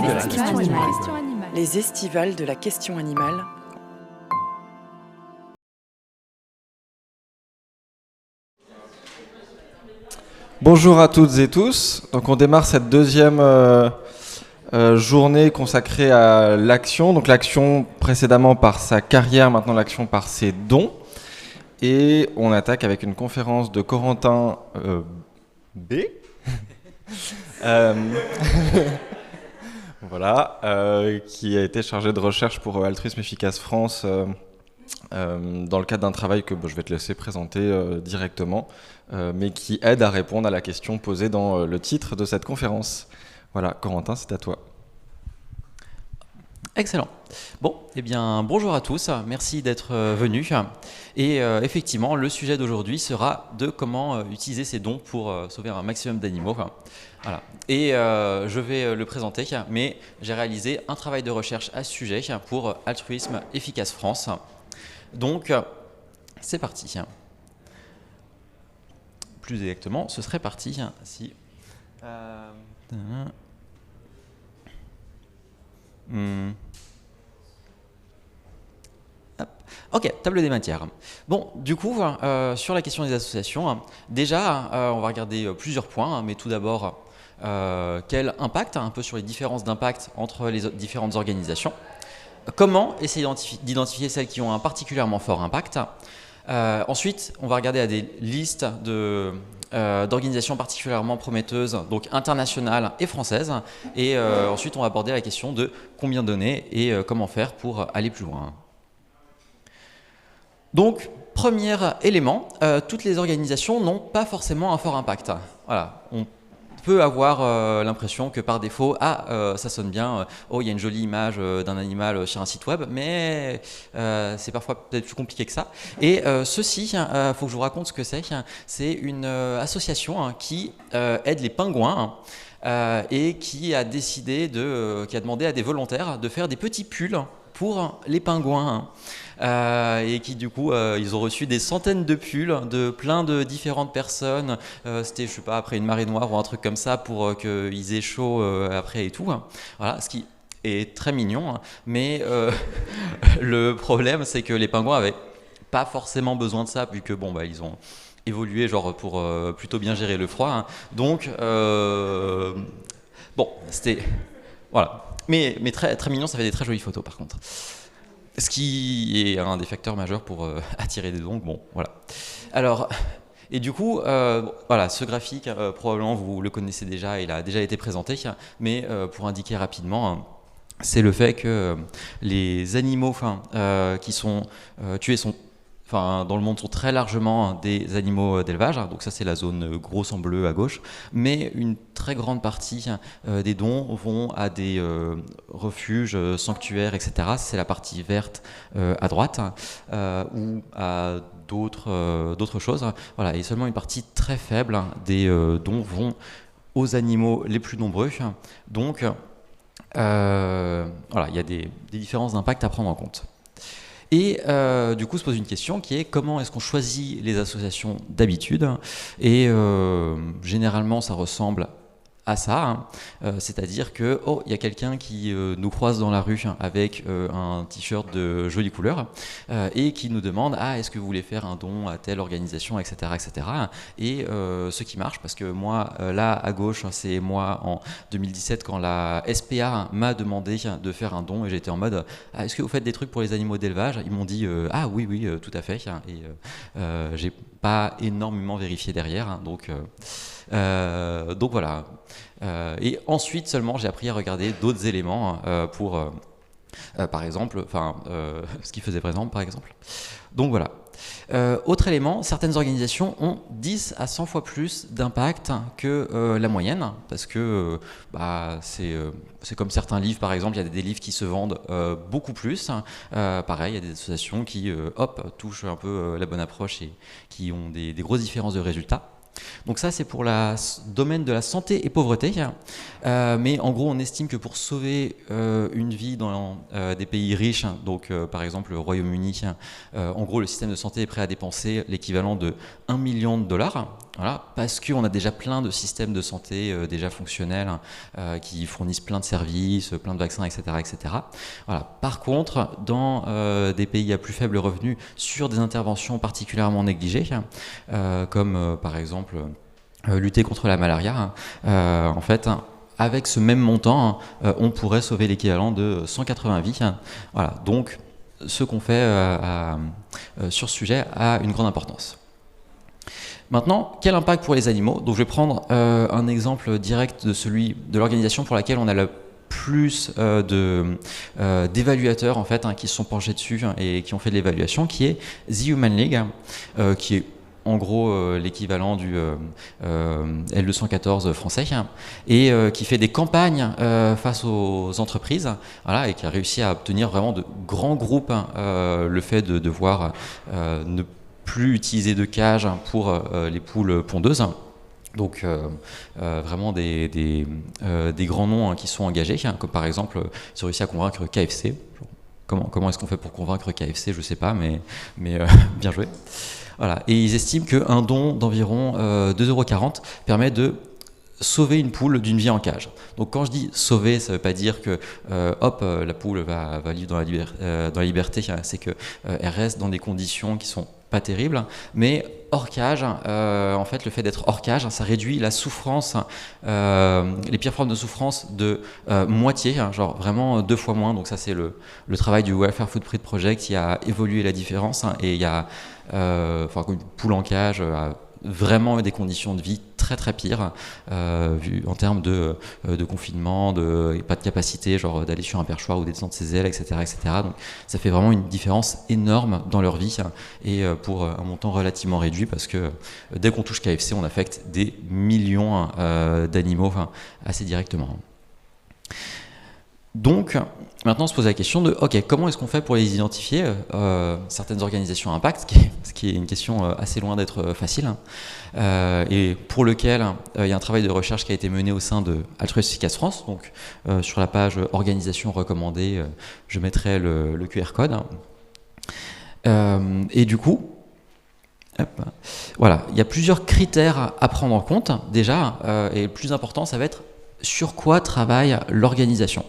de la question animale. Les estivales de la question animale. Bonjour à toutes et tous. Donc on démarre cette deuxième journée consacrée à l'action. Donc l'action précédemment par sa carrière, maintenant l'action par ses dons. Et on attaque avec une conférence de Corentin B. Voilà, qui a été chargé de recherche pour Altruisme Efficace France dans le cadre d'un travail que je vais te laisser présenter directement, mais qui aide à répondre à la question posée dans le titre de cette conférence. Voilà, Corentin, c'est à toi. Excellent. Bon, eh bien, bonjour à tous, merci d'être venus. Et effectivement, le sujet d'aujourd'hui sera de comment utiliser ces dons pour sauver un maximum d'animaux. Voilà. Et je vais le présenter, mais j'ai réalisé un travail de recherche à ce sujet pour Altruisme Efficace France. Donc, c'est parti. Plus exactement, ce serait parti si... Ok, table des matières. Bon, du coup, sur la question des associations, déjà, on va regarder plusieurs points, mais tout d'abord, quel impact, un peu sur les différences d'impact entre les différentes organisations. Comment essayer d'identifier celles qui ont un particulièrement fort impact. Ensuite, on va regarder à des listes d'organisations particulièrement prometteuses, donc internationales et françaises. Et ensuite, on va aborder la question de combien donner et comment faire pour aller plus loin. Donc, premier élément, toutes les organisations n'ont pas forcément un fort impact. Voilà, on peut avoir l'impression que par défaut, ça sonne bien, oh, il y a une jolie image d'un animal sur un site web, mais c'est parfois peut-être plus compliqué que ça. Et ceci, faut que je vous raconte ce que c'est. C'est une association qui aide les pingouins et qui a décidé qui a demandé à des volontaires de faire des petits pulls pour les pingouins. Et qui du coup ils ont reçu des centaines de pulls de plein de différentes personnes. C'était, je sais pas, après une marée noire ou un truc comme ça pour qu'ils aient chaud après et tout. Voilà, ce qui est très mignon, mais le problème c'est que les pingouins avaient pas forcément besoin de ça, vu que bon, ils ont évolué genre pour plutôt bien gérer le froid. Donc bon, c'était voilà, mais très, très mignon, ça fait des très jolies photos par contre. Ce qui est un des facteurs majeurs pour attirer des dons. Bon, voilà. Alors, et du coup, voilà, ce graphique, probablement vous le connaissez déjà, il a déjà été présenté, mais pour indiquer rapidement, c'est le fait que les animaux qui sont tués dans le monde sont très largement des animaux d'élevage, donc ça c'est la zone grosse en bleu à gauche, mais une très grande partie des dons vont à des refuges, sanctuaires, etc. C'est la partie verte à droite, ou à d'autres choses. Voilà, et seulement une partie très faible des dons vont aux animaux les plus nombreux. Donc voilà, il y a des différences d'impact à prendre en compte. Et du coup se pose une question qui est comment est-ce qu'on choisit les associations d'habitude. Et généralement ça ressemble à ça, c'est-à-dire que il y a quelqu'un qui nous croise dans la rue avec un t-shirt de jolie couleur et qui nous demande est-ce que vous voulez faire un don à telle organisation, etc., etc. Et ce qui marche, parce que moi là à gauche c'est moi en 2017 quand la SPA m'a demandé de faire un don et j'étais en mode est-ce que vous faites des trucs pour les animaux d'élevage. Ils m'ont dit oui tout à fait, et j'ai pas énormément vérifié derrière, donc voilà. Et ensuite seulement j'ai appris à regarder d'autres éléments pour par exemple, ce qui faisait présent par exemple. Donc voilà. Autre élément, certaines organisations ont 10 à 100 fois plus d'impact que la moyenne, parce que c'est comme certains livres par exemple, il y a des livres qui se vendent beaucoup plus. Pareil, il y a des associations qui touchent un peu la bonne approche et qui ont des grosses différences de résultats. Donc ça c'est pour le domaine de la santé et pauvreté, mais en gros on estime que pour sauver une vie dans des pays riches, donc par exemple le Royaume-Uni, en gros le système de santé est prêt à dépenser l'équivalent de 1 million de dollars Voilà, parce qu'on a déjà plein de systèmes de santé déjà fonctionnels qui fournissent plein de services, plein de vaccins, etc. etc. Voilà. Par contre, dans des pays à plus faible revenu, sur des interventions particulièrement négligées, comme par exemple lutter contre la malaria, en fait, avec ce même montant, on pourrait sauver l'équivalent de 180 vies. Voilà. Donc, ce qu'on fait sur ce sujet a une grande importance. Maintenant, quel impact pour les animaux? Donc je vais prendre un exemple direct de celui de l'organisation pour laquelle on a le plus d'évaluateurs en fait, qui se sont penchés dessus et qui ont fait de l'évaluation, qui est The Human League, qui est en gros l'équivalent du L214 français, et qui fait des campagnes face aux entreprises, voilà, et qui a réussi à obtenir vraiment de grands groupes le fait de devoir ne plus utiliser de cage pour les poules pondeuses. Donc vraiment des grands noms qui sont engagés, comme par exemple, ils ont réussi à convaincre KFC. Comment est-ce qu'on fait pour convaincre KFC? Je ne sais pas, mais bien joué. Voilà. Et ils estiment qu'un don d'environ 2,40 € permet de sauver une poule d'une vie en cage. Donc quand je dis sauver, ça ne veut pas dire que la poule va vivre dans la liberté, c'est qu'elle reste dans des conditions qui sont pas terribles, mais hors cage, en fait le fait d'être hors cage, ça réduit la souffrance, les pires formes de souffrance de moitié, genre vraiment 2 fois moins. Donc ça c'est le travail du Welfare Footprint Project qui a évolué la différence, et il y a une poule en cage vraiment des conditions de vie très très pires en termes de confinement, pas de capacité genre d'aller sur un perchoir ou d'étendre ses ailes, etc., etc. Donc ça fait vraiment une différence énorme dans leur vie, et pour un montant relativement réduit, parce que dès qu'on touche KFC, on affecte des millions d'animaux assez directement. Donc, maintenant, on se pose la question de, ok, comment est-ce qu'on fait pour les identifier, certaines organisations à impact, ce qui est une question assez loin d'être facile, et pour lequel il y a un travail de recherche qui a été mené au sein de Altruisme Efficace France. Donc, sur la page organisation recommandée, je mettrai le QR code. Et du coup, voilà, il y a plusieurs critères à prendre en compte déjà, et le plus important, ça va être sur quoi travaille l'organisation.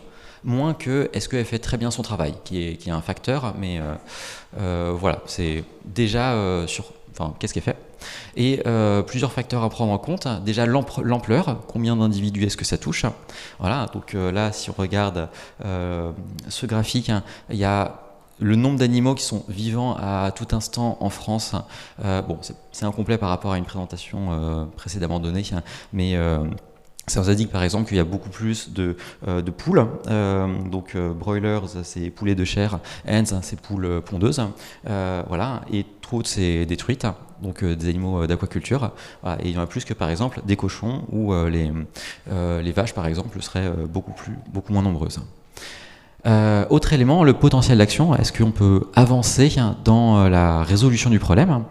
Moins que est-ce qu'elle fait très bien son travail, qui est un facteur, mais voilà, c'est déjà qu'est-ce qu'elle fait. Et plusieurs facteurs à prendre en compte. Déjà l'ampleur, combien d'individus est-ce que ça touche. Voilà, donc là, si on regarde ce graphique, il y a le nombre d'animaux qui sont vivants à tout instant en France. Bon, c'est incomplet par rapport à une présentation précédemment donnée, mais ça nous indique par exemple qu'il y a beaucoup plus de poules, donc broilers, c'est poulets de chair, hens, c'est poules pondeuses, voilà, et trouts, c'est des truites, donc des animaux d'aquaculture, voilà, et il y en a plus que par exemple des cochons, où les vaches par exemple seraient beaucoup moins nombreuses. Autre élément, le potentiel d'action. Est-ce qu'on peut avancer dans la résolution du problème,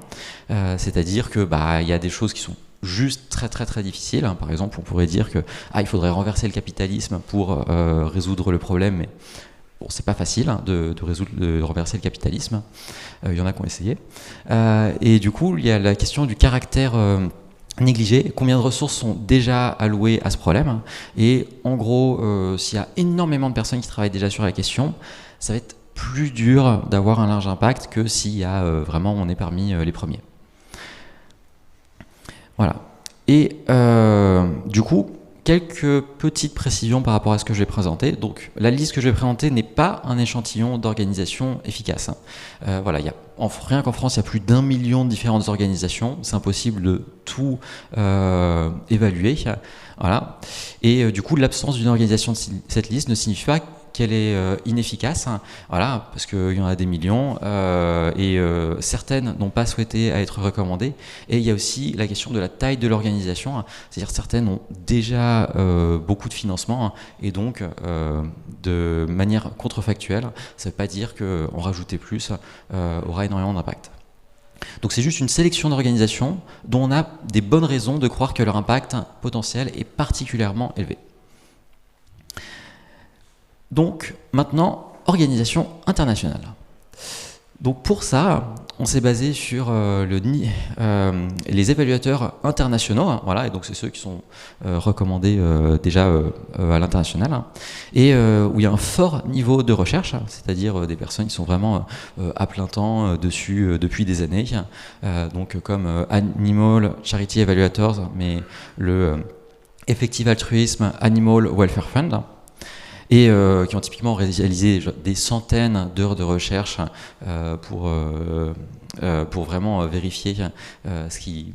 c'est-à-dire que il y a des choses qui sont juste très très très difficiles. Par exemple, on pourrait dire que il faudrait renverser le capitalisme pour résoudre le problème, mais bon, c'est pas facile de renverser le capitalisme. Il y en a qui ont essayé. Et du coup, il y a la question du caractère négligé, combien de ressources sont déjà allouées à ce problème, et en gros, s'il y a énormément de personnes qui travaillent déjà sur la question, ça va être plus dur d'avoir un large impact que s'il y a vraiment, on est parmi les premiers. Voilà. Et du coup, quelques petites précisions par rapport à ce que je vais présenter. Donc, la liste que je vais présenter n'est pas un échantillon d'organisations efficaces. Voilà, rien qu'en France, il y a plus d'1 million de différentes organisations. C'est impossible de tout évaluer. Voilà. Et du coup, l'absence d'une organisation de cette liste ne signifie pas qu'elle est inefficace, voilà, parce qu'il y en a des millions, et certaines n'ont pas souhaité être recommandées. Et il y a aussi la question de la taille de l'organisation, c'est-à-dire certaines ont déjà beaucoup de financement, et donc de manière contrefactuelle, ça ne veut pas dire qu'en rajouter plus aura énormément d'impact. Donc c'est juste une sélection d'organisations dont on a des bonnes raisons de croire que leur impact potentiel est particulièrement élevé. Donc, maintenant, organisation internationale. Donc pour ça, on s'est basé sur les évaluateurs internationaux, hein, voilà, et donc c'est ceux qui sont recommandés déjà à l'international, hein, et où il y a un fort niveau de recherche, hein, c'est-à-dire des personnes qui sont vraiment à plein temps dessus depuis des années, donc comme Animal Charity Evaluators, mais le Effective Altruism Animal Welfare Fund, et qui ont typiquement réalisé des centaines d'heures de recherche pour vraiment vérifier ce qui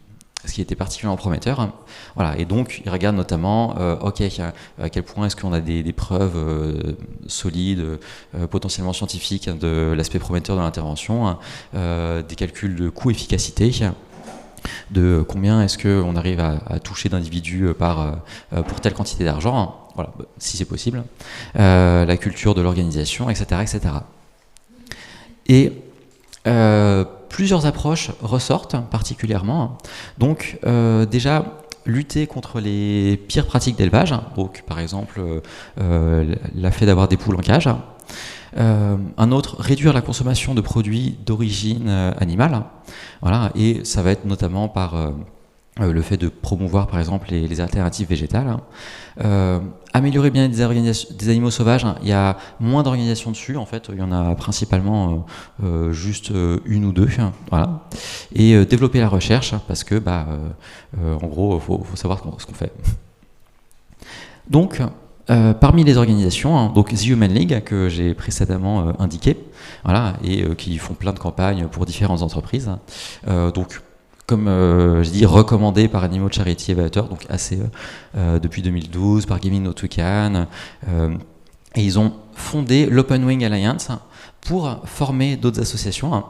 était particulièrement prometteur. Voilà, et donc ils regardent notamment à quel point est-ce qu'on a des preuves solides, potentiellement scientifiques de l'aspect prometteur de l'intervention, des calculs de coût-efficacité, de combien est-ce qu'on arrive à toucher d'individus pour telle quantité d'argent, voilà, si c'est possible, la culture de l'organisation, etc., etc. Et plusieurs approches ressortent particulièrement. Donc déjà, lutter contre les pires pratiques d'élevage, donc par exemple la fait d'avoir des poules en cage. Un autre, réduire la consommation de produits d'origine animale. Voilà, et ça va être notamment par le fait de promouvoir par exemple les alternatives végétales. Améliorer bien des animaux sauvages, hein. Il y a moins d'organisations dessus, en fait, il y en a principalement juste une ou deux, voilà. Et développer la recherche, parce que en gros, faut savoir ce qu'on fait. Donc parmi les organisations, hein, donc The Human League, que j'ai précédemment indiqué, voilà, et qui font plein de campagnes pour différentes entreprises, donc comme j'ai dit, recommandé par Animal Charity Evaluator, donc assez depuis 2012, par Gaming No Toucan, et ils ont fondé l'Open Wing Alliance pour former d'autres associations, hein.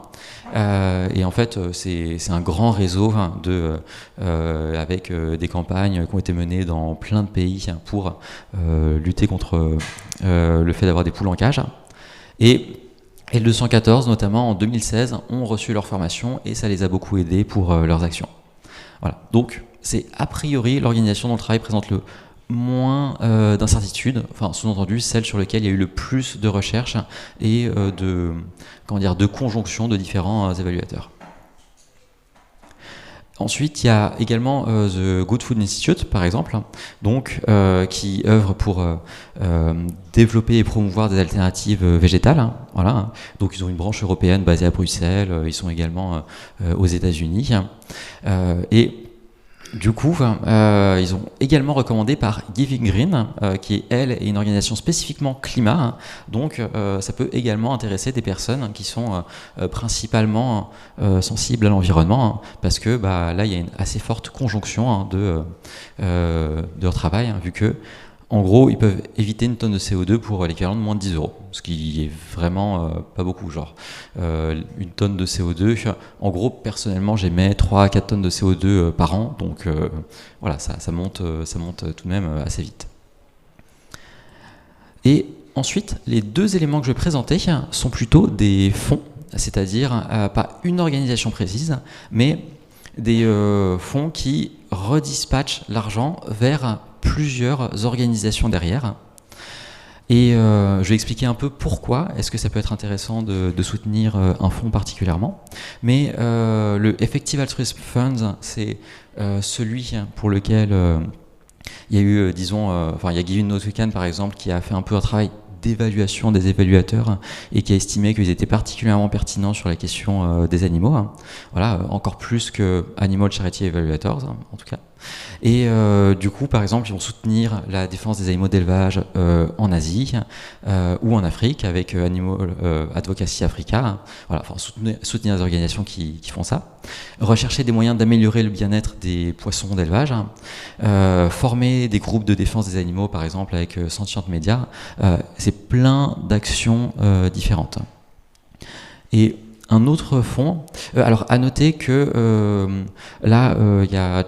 Et en fait c'est un grand réseau, hein, avec des campagnes qui ont été menées dans plein de pays, hein, pour lutter contre le fait d'avoir des poules en cage. Et L214, notamment en 2016, ont reçu leur formation et ça les a beaucoup aidés pour leurs actions. Voilà. Donc, c'est a priori l'organisation dont le travail présente le moins d'incertitudes, enfin, sous-entendu, celle sur laquelle il y a eu le plus de recherche et de conjonction de différents évaluateurs. Ensuite, il y a également The Good Food Institute, par exemple, donc, qui œuvre pour développer et promouvoir des alternatives végétales, hein, voilà. Donc, ils ont une branche européenne basée à Bruxelles, ils sont également aux États-Unis. Et du coup, ils ont également recommandé par Giving Green, qui elle est une organisation spécifiquement climat, hein. Donc ça peut également intéresser des personnes qui sont principalement sensibles à l'environnement, hein, parce que là il y a une assez forte conjonction, hein, de leur travail, hein, vu que en gros, ils peuvent éviter une tonne de CO2 pour l'équivalent de moins de 10 €, ce qui est vraiment pas beaucoup. Genre, une tonne de CO2, en gros, personnellement, j'émets 3 à 4 tonnes de CO2 par an, donc voilà, ça monte tout de même assez vite. Et ensuite, les deux éléments que je vais présenter sont plutôt des fonds, c'est-à-dire pas une organisation précise, mais des fonds qui redispatchent l'argent vers plusieurs organisations derrière. Et je vais expliquer un peu pourquoi est-ce que ça peut être intéressant de soutenir un fonds particulièrement. Mais le Effective Altruism Fund, c'est celui pour lequel il y a eu, il y a Giving No Toucan par exemple, qui a fait un peu un travail d'évaluation des évaluateurs et qui a estimé qu'ils étaient particulièrement pertinents sur la question des animaux, hein. Voilà, encore plus que Animal Charity Evaluators, hein, en tout cas. Et du coup, par exemple, ils vont soutenir la défense des animaux d'élevage en Asie ou en Afrique avec Animal Advocacy Africa. Voilà, enfin, soutenir les organisations qui font ça. Rechercher des moyens d'améliorer le bien-être des poissons d'élevage. Former des groupes de défense des animaux, par exemple, avec Sentient Media. C'est plein d'actions différentes. Et un autre fonds. Alors, à noter que là, il y a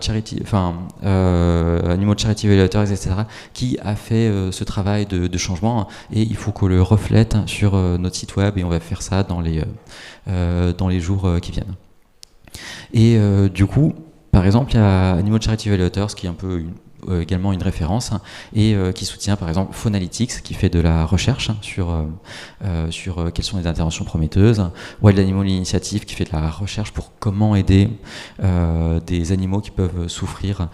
Animal Charity Evaluators, etc., qui a fait ce travail de changement, hein, et il faut qu'on le reflète sur notre site web et on va faire ça dans les jours qui viennent. Et du coup, par exemple, il y a Animal Charity Evaluators qui est un peu également une référence et qui soutient par exemple Faunalytics qui fait de la recherche sur quelles sont les interventions prometteuses, Wild Animal Initiative qui fait de la recherche pour comment aider des animaux qui peuvent souffrir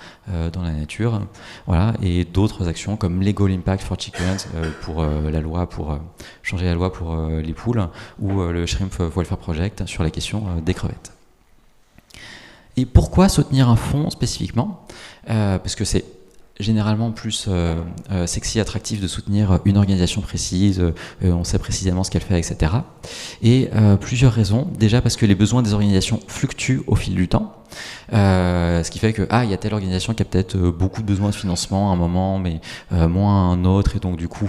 dans la nature, voilà, et d'autres actions comme Legal Impact for Chickens pour la loi pour changer la loi pour les poules ou le Shrimp Welfare Project sur la question des crevettes. Et pourquoi soutenir un fonds spécifiquement ? Parce que c'est généralement plus sexy, attractif de soutenir une organisation précise, on sait précisément ce qu'elle fait, etc. Et plusieurs raisons. Déjà parce que les besoins des organisations fluctuent au fil du temps, ce qui fait que il y a telle organisation qui a peut-être beaucoup de besoins de financement à un moment, mais moins à un autre, et donc du coup,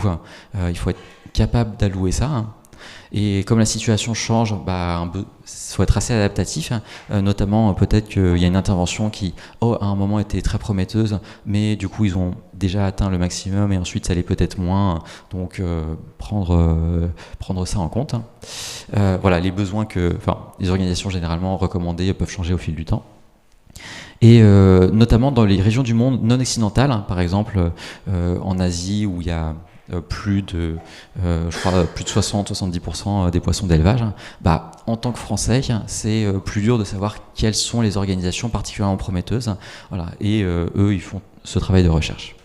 il faut être capable d'allouer ça. Et comme la situation change, il faut être assez adaptatif, notamment peut-être qu'il y a une intervention qui, à un moment était très prometteuse, mais du coup ils ont déjà atteint le maximum et ensuite ça l'est peut-être moins, donc prendre ça en compte. Voilà, les besoins les organisations généralement recommandées peuvent changer au fil du temps. Et notamment dans les régions du monde non occidentales, par exemple en Asie où il y a plus de 60-70% des poissons d'élevage, en tant que Français, c'est plus dur de savoir quelles sont les organisations particulièrement prometteuses. Voilà, et eux, ils font ce travail de recherche.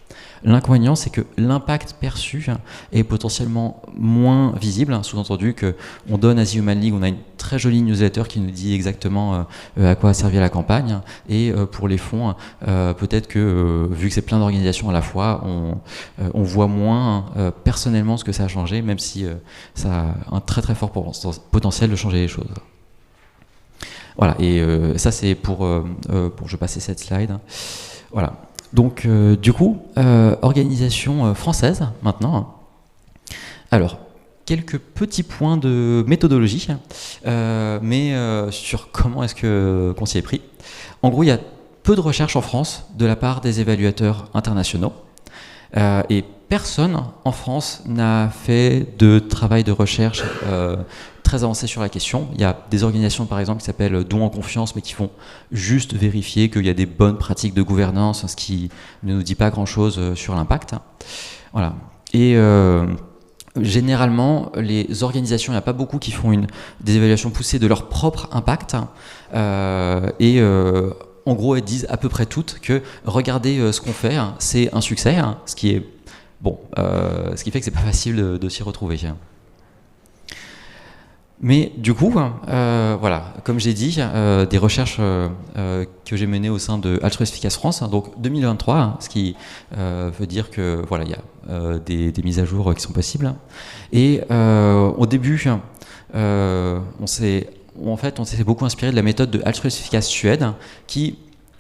L'inconvénient, c'est que l'impact perçu est potentiellement moins visible, sous-entendu qu'on donne à The Human League, on a une très jolie newsletter qui nous dit exactement à quoi a servi la campagne, et pour les fonds, peut-être que vu que c'est plein d'organisations à la fois, on voit moins personnellement ce que ça a changé, même si ça a un très très fort potentiel de changer les choses. Voilà, et ça c'est pour je passer cette slide. Voilà. Donc, du coup, organisation française maintenant. Alors, quelques petits points de méthodologie, mais sur comment est-ce qu'on s'y est pris. En gros, il y a peu de recherche en France de la part des évaluateurs internationaux, et personne en France n'a fait de travail de recherche très avancé sur la question. Il y a des organisations par exemple qui s'appellent Dons en confiance, mais qui font juste vérifier qu'il y a des bonnes pratiques de gouvernance, ce qui ne nous dit pas grand-chose sur l'impact. Voilà. Et généralement, les organisations, il n'y a pas beaucoup qui font des évaluations poussées de leur propre impact. En gros, elles disent à peu près toutes que regardez ce qu'on fait, c'est un succès, ce qui est ce qui fait que c'est pas facile de s'y retrouver. Mais du coup, voilà, comme j'ai dit, des recherches que j'ai menées au sein de Altruisme Efficace France, donc 2023, ce qui veut dire que voilà, il y a des mises à jour qui sont possibles. Et au début, on s'est beaucoup inspiré de la méthode de Altruisme Efficace Suède, qui,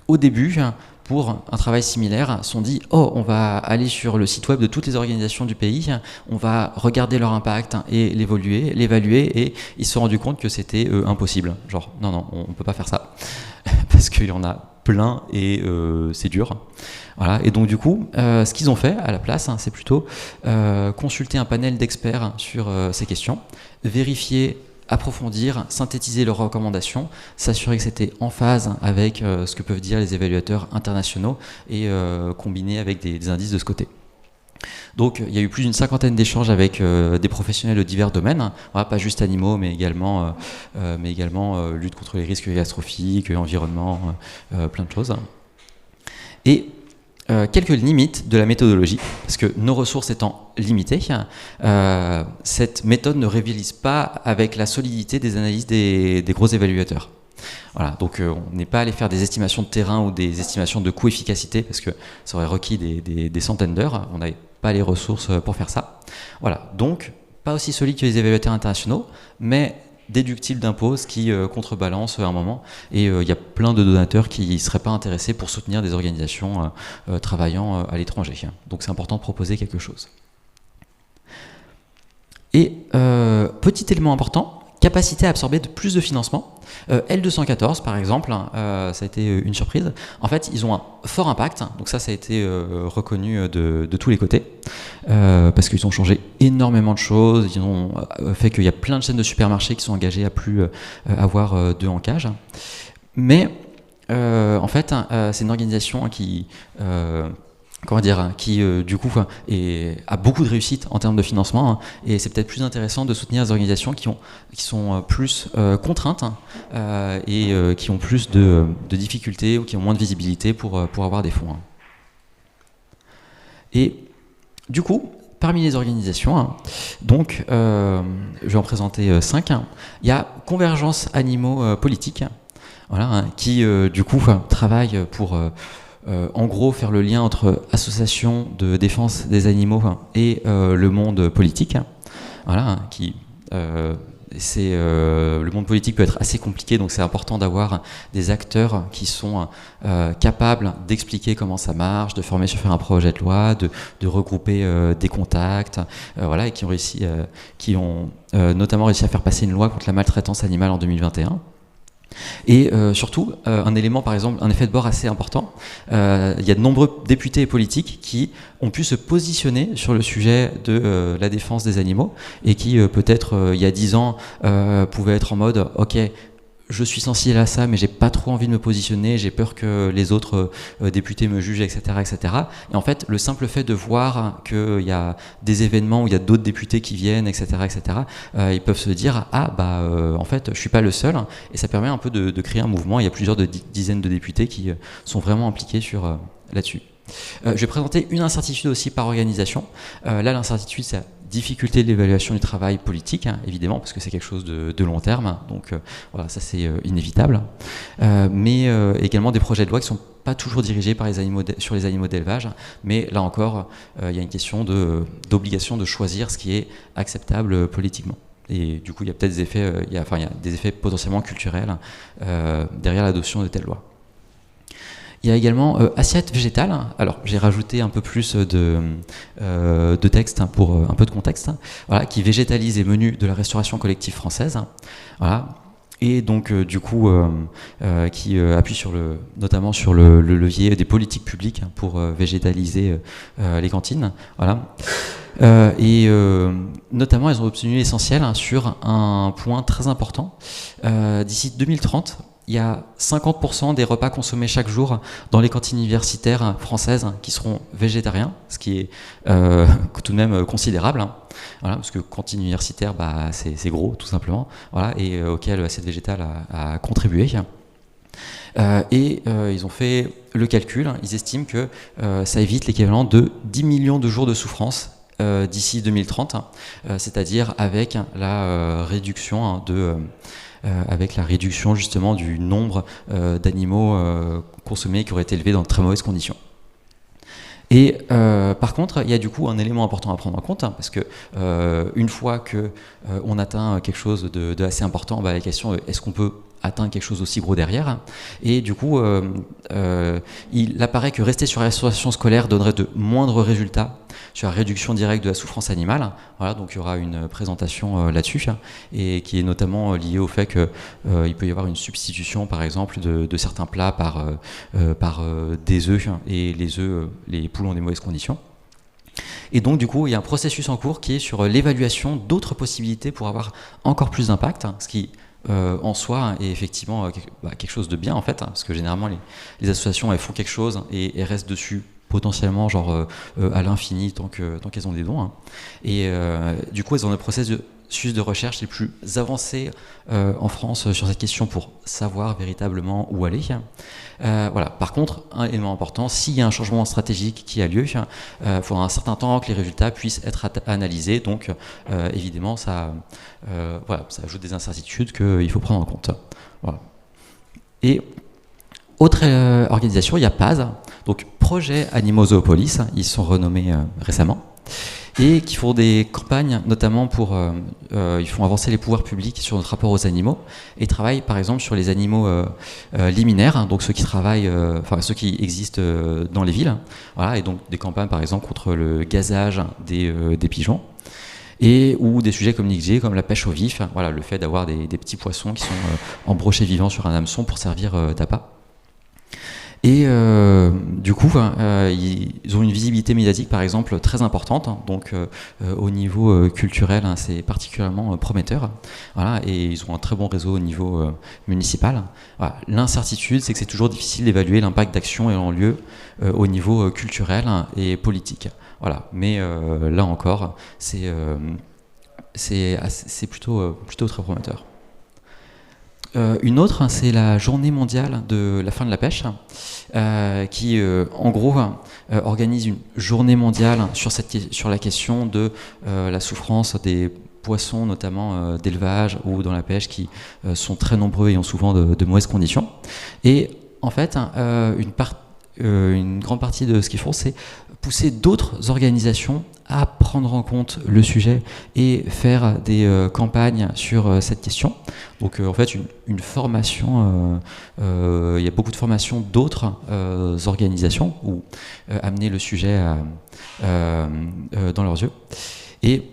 au début, pour un travail similaire, se sont dit « Oh, on va aller sur le site web de toutes les organisations du pays, on va regarder leur impact et l'évaluer » et ils se sont rendus compte que c'était impossible. Genre, non, on ne peut pas faire ça, parce qu'il y en a plein et c'est dur. Voilà. Et donc du coup, ce qu'ils ont fait à la place, c'est plutôt consulter un panel d'experts sur ces questions, vérifier, approfondir, synthétiser leurs recommandations, s'assurer que c'était en phase avec ce que peuvent dire les évaluateurs internationaux et combiner avec des indices de ce côté. Donc il y a eu plus d'une 50aine d'échanges avec des professionnels de divers domaines, voilà, pas juste animaux, mais également lutte contre les risques catastrophiques, environnement, plein de choses. Et quelques limites de la méthodologie, parce que nos ressources étant limitées, cette méthode ne rivalise pas avec la solidité des analyses des gros évaluateurs. Voilà, donc on n'est pas allé faire des estimations de terrain ou des estimations de coût-efficacité, parce que ça aurait requis des centaines d'heures, on n'avait pas les ressources pour faire ça. Voilà, donc pas aussi solide que les évaluateurs internationaux, mais déductible d'impôts, ce qui contrebalance à un moment. Et il y a plein de donateurs qui ne seraient pas intéressés pour soutenir des organisations travaillant à l'étranger. Donc c'est important de proposer quelque chose. Et petit élément important, capacité à absorber plus de financement. L214 par exemple, ça a été une surprise. En fait, ils ont un fort impact, donc ça a été reconnu de tous les côtés, parce qu'ils ont changé énormément de choses, ils ont fait qu'il y a plein de chaînes de supermarchés qui sont engagées à plus avoir d'œufs en cage. Mais en fait, c'est une organisation qui comment dire, qui du coup a beaucoup de réussite en termes de financement, hein, et c'est peut-être plus intéressant de soutenir des organisations qui sont plus contraintes et qui ont plus de difficultés ou qui ont moins de visibilité pour avoir des fonds. Hein. Et du coup, parmi les organisations, hein, donc je vais en présenter 5. Hein. Il y a Convergence Animaux Politiques, voilà, hein, qui du coup travaille pour en gros faire le lien entre associations de défense des animaux et le monde politique. Voilà, hein, le monde politique peut être assez compliqué, donc c'est important d'avoir des acteurs qui sont capables d'expliquer comment ça marche, de former sur faire un projet de loi, de regrouper des contacts, voilà, et qui ont notamment réussi à faire passer une loi contre la maltraitance animale en 2021. Et surtout, un élément, par exemple, un effet de bord assez important, il y a de nombreux députés et politiques qui ont pu se positionner sur le sujet de la défense des animaux et qui, peut-être, il y a 10 ans, pouvaient être en mode « Ok, je suis sensible à ça, mais j'ai pas trop envie de me positionner, j'ai peur que les autres députés me jugent, etc., etc. » Et en fait, le simple fait de voir qu'il y a des événements où il y a d'autres députés qui viennent, etc., etc., ils peuvent se dire « Ah, en fait, je suis pas le seul. » Et ça permet un peu de créer un mouvement. Il y a plusieurs dizaines de députés qui sont vraiment impliqués là-dessus. Je vais présenter une incertitude aussi par organisation. Là, l'incertitude, c'est la difficulté de l'évaluation du travail politique, hein, évidemment, parce que c'est quelque chose de long terme. Donc voilà, ça c'est inévitable. Mais également des projets de loi qui ne sont pas toujours dirigés sur les animaux d'élevage. Mais là encore, il y a une question d'obligation de choisir ce qui est acceptable politiquement. Et du coup, il y a peut-être des effets, il y a des effets potentiellement culturels derrière l'adoption de telles lois. Il y a également assiette végétale. Alors, j'ai rajouté un peu plus de texte hein, pour un peu de contexte. Hein, voilà, qui végétalise les menus de la restauration collective française. Voilà. Et donc, du coup, qui appuie notamment sur le levier des politiques publiques pour végétaliser les cantines. Voilà. Et notamment, elles ont obtenu l'essentiel hein, sur un point très important. D'ici 2030, il y a 50% des repas consommés chaque jour dans les cantines universitaires françaises qui seront végétariens, ce qui est tout de même considérable. Hein. Voilà, parce que cantine universitaire, c'est gros, tout simplement, voilà, et auquel l'assiette végétale a contribué. Ils ont fait le calcul, ils estiment que ça évite l'équivalent de 10 millions de jours de souffrance d'ici 2030, c'est-à-dire avec la réduction hein, avec la réduction justement du nombre d'animaux consommés qui auraient été élevés dans de très mauvaises conditions. Et par contre, il y a du coup un élément important à prendre en compte, hein, parce que une fois qu'on atteint quelque chose de assez important, la question est est-ce qu'on peut atteindre quelque chose d'aussi gros derrière, hein. Et du coup, il apparaît que rester sur la restauration scolaire donnerait de moindres résultats sur la réduction directe de la souffrance animale. Voilà, donc il y aura une présentation là-dessus, hein, et qui est notamment liée au fait qu'il peut y avoir une substitution, par exemple, de certains plats par des œufs, hein, et les poules ont des mauvaises conditions. Et donc du coup, il y a un processus en cours qui est sur l'évaluation d'autres possibilités pour avoir encore plus d'impact, hein, ce qui en soi est effectivement quelque chose de bien en fait, hein, parce que généralement les associations elles font quelque chose et elles restent dessus potentiellement genre à l'infini tant qu'elles ont des dons, hein. Et du coup elles ont un processus de recherche les plus avancés en France sur cette question pour savoir véritablement où aller. Voilà. Par contre, un élément important, s'il y a un changement stratégique qui a lieu, il faudra un certain temps que les résultats puissent être analysés. Donc, évidemment, ça ajoute des incertitudes qu'il faut prendre en compte. Voilà. Et autre organisation, il y a PAZ, donc Projet Animaux Zoopolis, ils sont renommés récemment, et qui font des campagnes notamment ils font avancer les pouvoirs publics sur notre rapport aux animaux, et travaillent par exemple sur les animaux liminaires, hein, donc ceux qui existent dans les villes, voilà, et donc des campagnes par exemple contre le gazage des pigeons, ou des sujets comme l'IGG, comme la pêche au vif, voilà, le fait d'avoir des petits poissons qui sont embrochés vivants sur un hameçon pour servir d'appât. Et du coup, ils ont une visibilité médiatique, par exemple, très importante. Donc, au niveau culturel, c'est particulièrement prometteur. Voilà, et ils ont un très bon réseau au niveau municipal. Voilà. L'incertitude, c'est que c'est toujours difficile d'évaluer l'impact d'actions ayant lieu au niveau culturel et politique. Voilà. Mais là encore, c'est plutôt très prometteur. Une autre, c'est la journée mondiale de la fin de la pêche, qui, en gros, organise une journée mondiale sur la question de la souffrance des poissons, notamment d'élevage ou dans la pêche, qui sont très nombreux et ont souvent de mauvaises conditions. Et en fait, une grande partie de ce qu'ils font, c'est pousser d'autres organisations à prendre en compte le sujet et faire des campagnes sur cette question. Donc en fait, une formation, il y a beaucoup de formations d'autres organisations ou amener le sujet dans leurs yeux. Et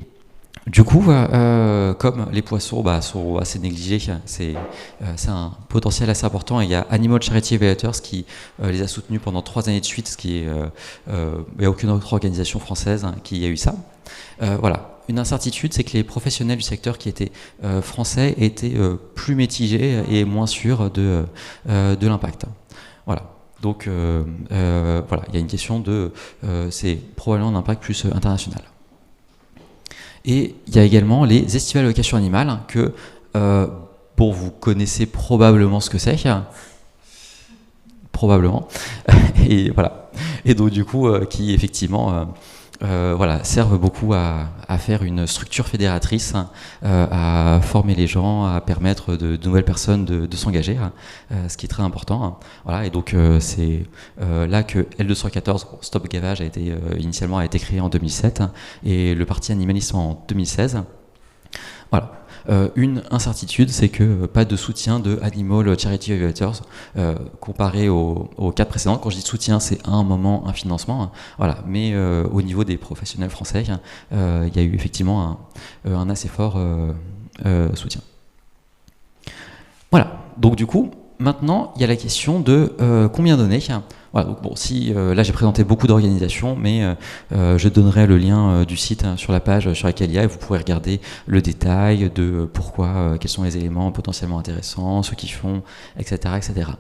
du coup, comme les poissons sont assez négligés, c'est un potentiel assez important. Et il y a Animal Charity Evaluators qui les a soutenus pendant 3 années de suite, ce qui est, il n'y a aucune autre organisation française qui a eu ça. Voilà. Une incertitude, c'est que les professionnels du secteur qui étaient français étaient plus mitigés et moins sûrs de l'impact. Voilà. Donc, voilà, il y a une question c'est probablement un impact plus international. Et il y a également les estivales de question animale que, vous connaissez probablement ce que c'est. Probablement. Et voilà. Et donc, du coup, qui effectivement servent beaucoup à faire une structure fédératrice, à former les gens, à permettre de nouvelles personnes de s'engager, ce qui est très important. Voilà, et donc c'est là que L214, Stop Gavage, initialement a été créé en 2007 et le parti animalisme en 2016. Voilà. Une incertitude, c'est que pas de soutien de Animal Charity Evaluators comparé aux 4 précédentes. Quand je dis soutien, c'est à un moment un financement. Voilà. Mais au niveau des professionnels français, il y a eu effectivement un assez fort soutien. Voilà. Donc du coup, maintenant, il y a la question de combien donner. Voilà, donc bon, là j'ai présenté beaucoup d'organisations, mais je donnerai le lien du site sur la page sur laquelle il y a, et vous pourrez regarder le détail de pourquoi, quels sont les éléments potentiellement intéressants, ceux qui font, etc. etc.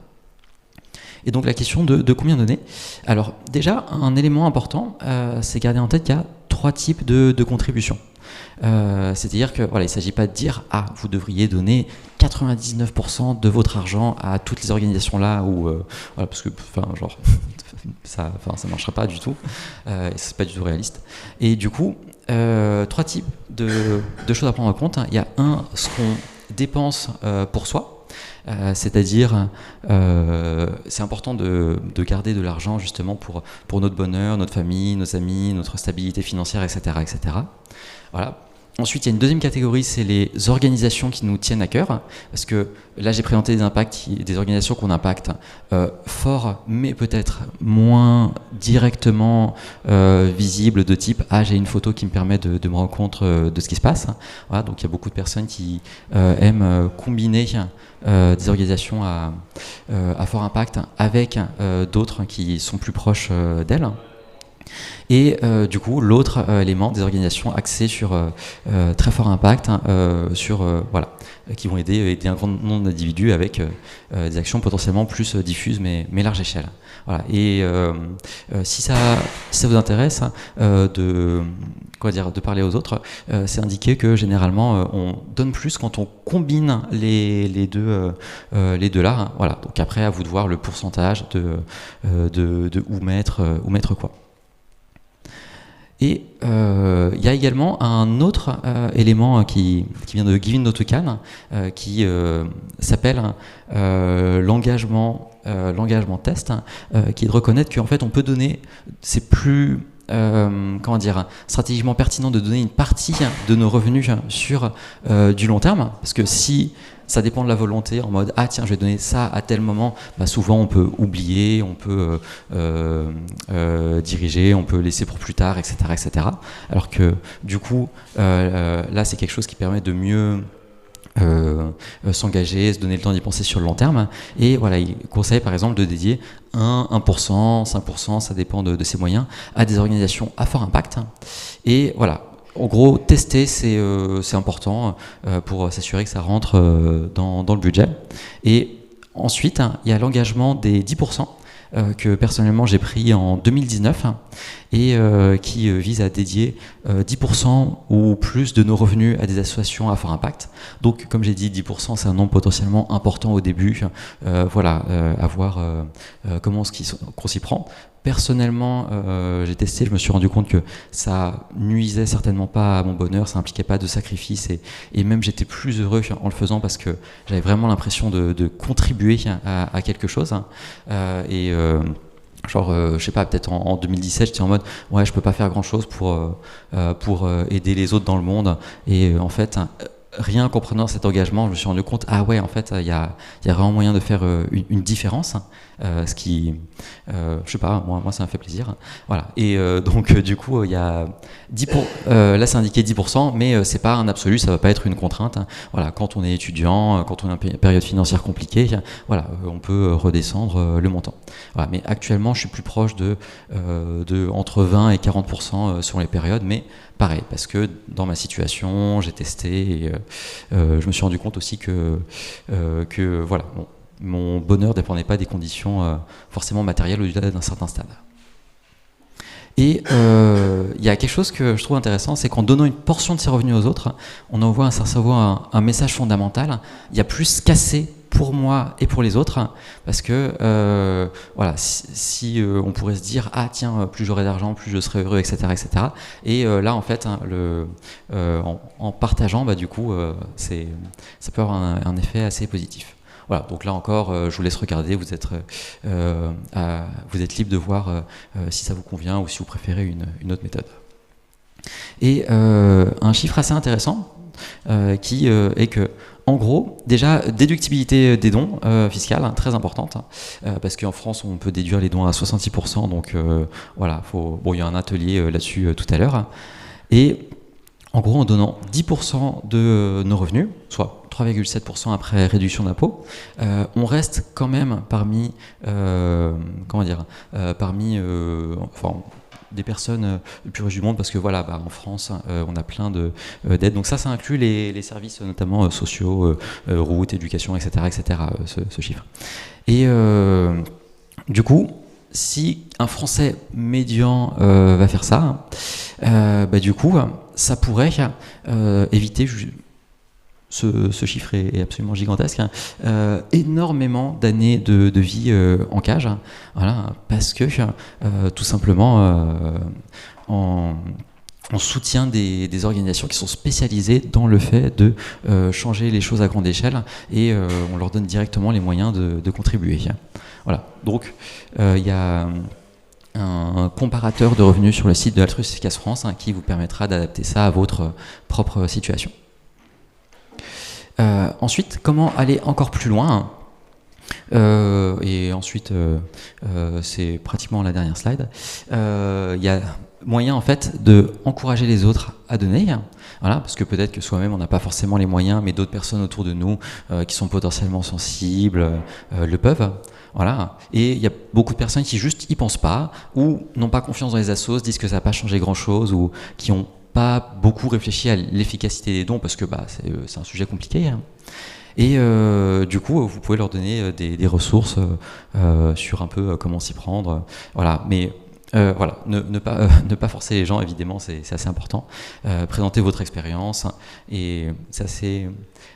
Et donc la question de combien donner. Alors déjà, un élément important, c'est garder en tête qu'il y a 3 types de contributions. C'est-à-dire que il ne s'agit pas de dire vous devriez donner 99% de votre argent à toutes les organisations là ou parce que ça ne marchera pas du tout, c'est pas du tout réaliste. Et du coup, 3 types de choses à prendre en compte. Il y a ce qu'on dépense pour soi. C'est-à-dire, c'est important de garder de l'argent justement pour notre bonheur, notre famille, nos amis, notre stabilité financière, etc. etc. Voilà. Ensuite, il y a une deuxième catégorie, c'est les organisations qui nous tiennent à cœur, parce que là, j'ai présenté des organisations qu'on impacte fort, mais peut-être moins directement visibles, de type j'ai une photo qui me permet de me rendre compte de ce qui se passe. Voilà, donc il y a beaucoup de personnes qui aiment combiner des organisations à fort impact avec d'autres qui sont plus proches d'elles. Et du coup, l'autre élément, des organisations axées sur très fort impact, qui vont aider un grand nombre d'individus avec des actions potentiellement plus diffuses, mais large échelle. Voilà. Et si ça vous intéresse de parler aux autres, c'est indiqué que généralement on donne plus quand on combine les deux là. Voilà. Donc après, à vous de voir le pourcentage de où mettre quoi. Et il y a également un autre élément qui vient de Giving No Token, qui s'appelle l'engagement test, qui est de reconnaître qu'en fait on peut donner, c'est plus stratégiquement pertinent de donner une partie de nos revenus sur du long terme, parce que si ça dépend de la volonté, en mode tiens, je vais donner ça à tel moment, souvent on peut oublier, on peut diriger, on peut laisser pour plus tard, etc. etc. Alors que du coup, là c'est quelque chose qui permet de mieux s'engager, se donner le temps d'y penser sur le long terme. Et voilà, il conseille par exemple de dédier 1%, 5%, ça dépend de ses moyens, à des organisations à fort impact. Et voilà, en gros, tester, c'est important pour s'assurer que ça rentre dans le budget. Et ensuite, il y a l'engagement des 10%. Que personnellement j'ai pris en 2019 et qui vise à dédier 10% ou plus de nos revenus à des associations à fort impact. Donc comme j'ai dit, 10% c'est un nombre potentiellement important au début. Voilà, à voir comment qu'on s'y prend. Personnellement, j'ai testé, je me suis rendu compte que ça nuisait certainement pas à mon bonheur, ça impliquait pas de sacrifice et même j'étais plus heureux en le faisant parce que j'avais vraiment l'impression de contribuer à quelque chose. Je sais pas, peut-être en 2017, j'étais en mode ouais, je peux pas faire grand chose pour aider les autres dans le monde. Et en fait, rien qu'en prenant cet engagement, je me suis rendu compte, ah ouais, en fait, il y a vraiment moyen de faire une différence. Ce qui, je sais pas, moi ça me fait plaisir. Voilà. Et donc du coup, il y a 10%, là c'est indiqué 10%, mais c'est pas un absolu, ça va pas être une contrainte. Voilà, quand on est étudiant, quand on est en période financière compliquée, voilà, on peut redescendre le montant. Voilà, mais actuellement, je suis plus proche de entre 20 et 40% sur les périodes, mais pareil, parce que dans ma situation, j'ai testé et je me suis rendu compte aussi que voilà, bon, mon bonheur ne dépendait pas des conditions forcément matérielles au-delà d'un certain stade. Et il y a quelque chose que je trouve intéressant, c'est qu'en donnant une portion de ses revenus aux autres, on envoie un message fondamental. Il y a plus cassé pour moi et pour les autres, parce que voilà, si on pourrait se dire ah tiens, plus j'aurai d'argent, plus je serai heureux, etc., etc. Et là en fait, hein, en partageant, bah, du coup, ça peut avoir un effet assez positif. Voilà, donc là encore, je vous laisse regarder, vous êtes libre de voir si ça vous convient ou si vous préférez une autre méthode. Et un chiffre assez intéressant qui est que, en gros, déjà, déductibilité des dons fiscales, hein, très importante, parce qu'en France, on peut déduire les dons à 66%, donc voilà, il y a un atelier là-dessus tout à l'heure. Et en gros, en donnant 10% de nos revenus, soit 3,7% après réduction d'impôt, on reste quand même parmi des personnes du plus riches du monde, parce que voilà, en France, on a plein d'aides. Donc ça inclut les services notamment sociaux, routes, éducation, etc., ce chiffre. Et du coup, si un Français médian va faire ça, du coup, ça pourrait éviter, ce chiffre est absolument gigantesque, énormément d'années de vie en cage, voilà, parce que tout simplement on soutient des organisations qui sont spécialisées dans le fait de changer les choses à grande échelle et on leur donne directement les moyens de contribuer. Voilà, donc il y a un comparateur de revenus sur le site de Altruisme Efficace France qui vous permettra d'adapter ça à votre propre situation. Ensuite, comment aller encore plus loin ? Et ensuite, c'est pratiquement la dernière slide. Il y a moyen en fait de encourager les autres à donner, voilà, parce que peut-être que soi-même on n'a pas forcément les moyens, mais d'autres personnes autour de nous qui sont potentiellement sensibles le peuvent. Voilà. Et il y a beaucoup de personnes qui juste y pensent pas, ou n'ont pas confiance dans les assos, disent que ça n'a pas changé grand-chose, ou qui ont pas beaucoup réfléchi à l'efficacité des dons, parce que c'est un sujet compliqué. Et du coup, vous pouvez leur donner des ressources sur un peu comment s'y prendre. Voilà. Mais voilà, ne pas forcer les gens, évidemment, c'est assez important. Présenter votre expérience et ça c'est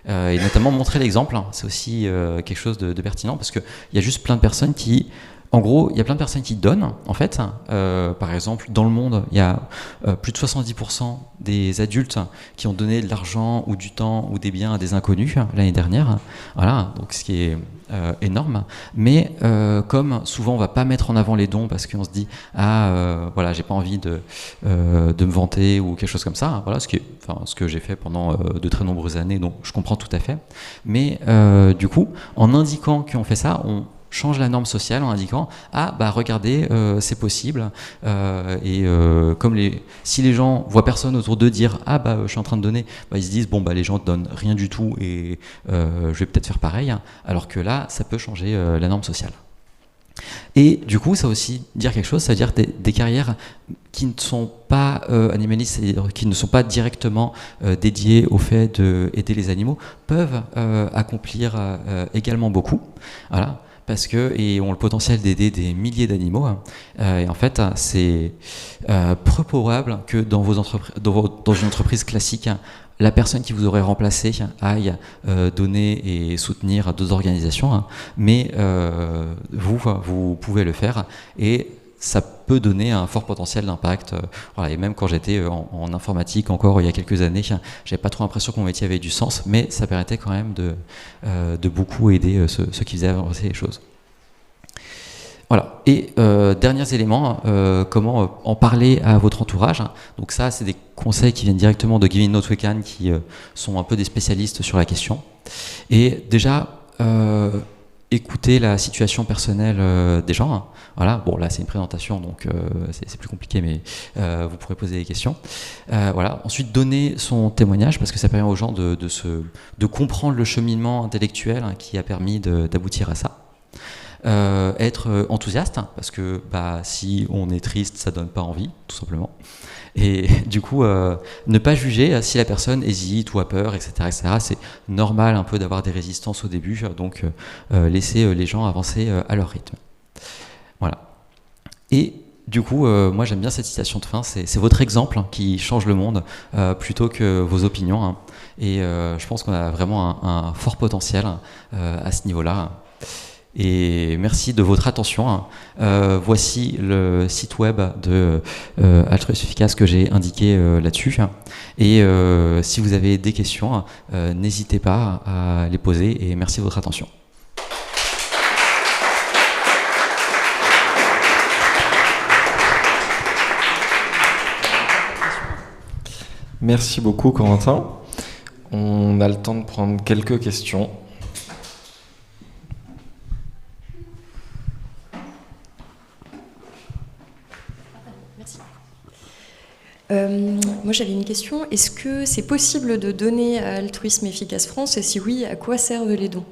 et notamment montrer l'exemple. C'est aussi quelque chose de pertinent parce que il y a juste plein de personnes qui, en gros, il y a plein de personnes qui donnent, en fait. Par exemple, dans le monde, il y a plus de 70% des adultes qui ont donné de l'argent ou du temps ou des biens à des inconnus l'année dernière. Voilà, donc ce qui est énorme. Mais comme souvent, on va pas mettre en avant les dons parce qu'on se dit voilà, j'ai pas envie de me vanter ou quelque chose comme ça. Voilà, ce que j'ai fait pendant de très nombreuses années, donc je comprends tout à fait. Mais du coup, en indiquant qu'on fait ça, change la norme sociale en indiquant regardez, c'est possible, si les gens voient personne autour d'eux dire je suis en train de donner, ils se disent les gens donnent rien du tout et je vais peut-être faire pareil, alors que là ça peut changer la norme sociale. Et du coup, ça veut aussi dire quelque chose, ça veut dire des carrières qui ne sont pas animalistes, c'est-à-dire qui ne sont pas directement dédiées au fait d'aider les animaux, peuvent accomplir également beaucoup. Voilà. Parce et ont le potentiel d'aider des milliers d'animaux. Et en fait, c'est peu probable que dans une entreprise classique, la personne qui vous aurait remplacé aille donner et soutenir d'autres organisations, mais vous pouvez le faire et ça peut donner un fort potentiel d'impact. Et même quand j'étais en informatique encore il y a quelques années, j'avais pas trop l'impression que mon métier avait du sens, mais ça permettait quand même de beaucoup aider ceux qui faisaient avancer les choses. Voilà. Et derniers éléments, comment en parler à votre entourage. Donc ça, c'est des conseils qui viennent directement de Giving Not We Can, qui sont un peu des spécialistes sur la question. Et déjà, écouter la situation personnelle des gens. Voilà. Bon, là, c'est une présentation, donc c'est plus compliqué, mais vous pourrez poser des questions. Voilà. Ensuite, donner son témoignage, parce que ça permet aux gens de comprendre le cheminement intellectuel qui a permis d'aboutir à ça. Être enthousiaste, parce que si on est triste, ça donne pas envie, tout simplement. Et du coup, ne pas juger si la personne hésite ou a peur, etc. C'est normal un peu d'avoir des résistances au début, donc laisser les gens avancer à leur rythme. Voilà. Et du coup, moi j'aime bien cette citation de fin, c'est votre exemple qui change le monde plutôt que vos opinions. Et je pense qu'on a vraiment un fort potentiel à ce niveau-là. Et merci de votre attention. Voici le site web de Altruisme Efficace que j'ai indiqué là-dessus. Et si vous avez des questions, n'hésitez pas à les poser et merci de votre attention. Merci beaucoup Corentin. On a le temps de prendre quelques questions. Moi j'avais une question, est-ce que c'est possible de donner à Altruisme Efficace France et si oui, à quoi servent les dons ?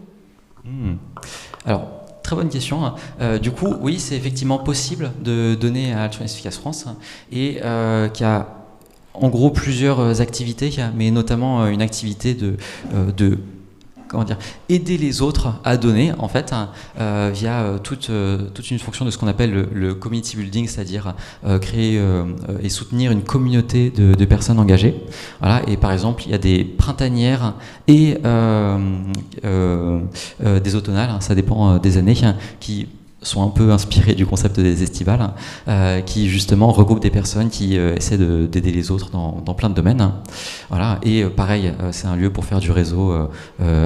Alors, très bonne question. Du coup, oui, c'est effectivement possible de donner à Altruisme Efficace France et qui a en gros plusieurs activités, mais notamment une activité de aider les autres à donner, en fait, via toute une fonction de ce qu'on appelle le community building, c'est-à-dire créer et soutenir une communauté de personnes engagées. Voilà. Et par exemple, il y a des printanières et des automnales, ça dépend des années, qui sont un peu inspirés du concept des estivales, qui justement regroupent des personnes qui essaient d'aider les autres dans plein de domaines. Voilà. Et pareil, c'est un lieu pour faire du réseau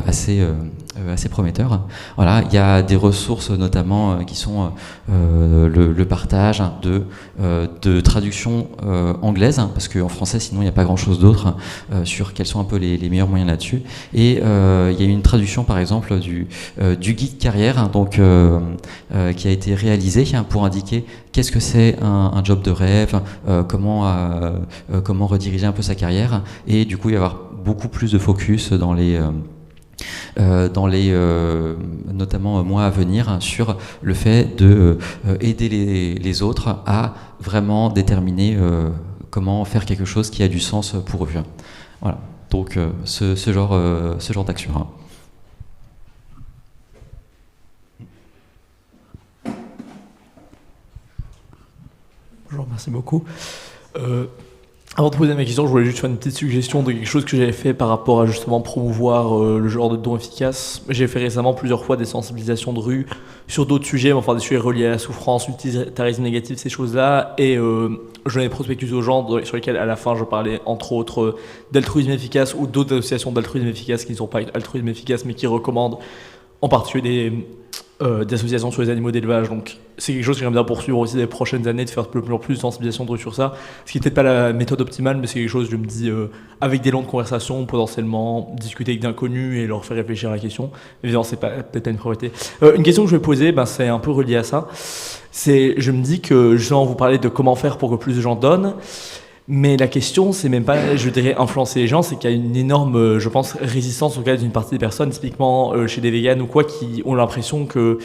assez prometteur. Voilà. Il y a des ressources notamment qui sont le partage de traductions anglaises, parce qu'en français sinon il n'y a pas grand-chose d'autre sur quels sont un peu les meilleurs moyens là-dessus. Et il y a une traduction par exemple du guide carrière, donc qui a été réalisé pour indiquer qu'est-ce que c'est un job de rêve, comment rediriger un peu sa carrière, et du coup il va y avoir beaucoup plus de focus dans les notamment mois à venir sur le fait de aider les autres à vraiment déterminer comment faire quelque chose qui a du sens pour eux. Voilà. Donc ce genre d'action. Bonjour, merci beaucoup. Avant de poser ma question, je voulais juste faire une petite suggestion de quelque chose que j'avais fait par rapport à justement promouvoir le genre de dons efficaces. J'ai fait récemment plusieurs fois des sensibilisations de rue sur d'autres sujets, enfin des sujets reliés à la souffrance, l'utilitarisme négatif, ces choses-là. Et je donnais prospectus aux gens sur lesquels à la fin je parlais entre autres d'altruisme efficace ou d'autres associations d'altruisme efficace qui ne sont pas altruisme efficace mais qui recommandent en particulier des associations sur les animaux d'élevage. Donc c'est quelque chose que j'aimerais bien poursuivre aussi les prochaines années, de faire de plus en plus de sensibilisation sur ça. Ce qui n'est peut-être pas la méthode optimale, mais c'est quelque chose, je me dis, avec des longues conversations, potentiellement discuter avec d'inconnus et leur faire réfléchir à la question. Évidemment, c'est peut-être pas une priorité. Une question que je vais poser, c'est un peu relié à ça. Je me dis que, justement, vous parlez de comment faire pour que plus de gens donnent. Mais la question, c'est même pas, je dirais, influencer les gens, c'est qu'il y a une énorme, je pense, résistance au cas d'une partie des personnes, typiquement chez des véganes ou quoi, qui ont l'impression que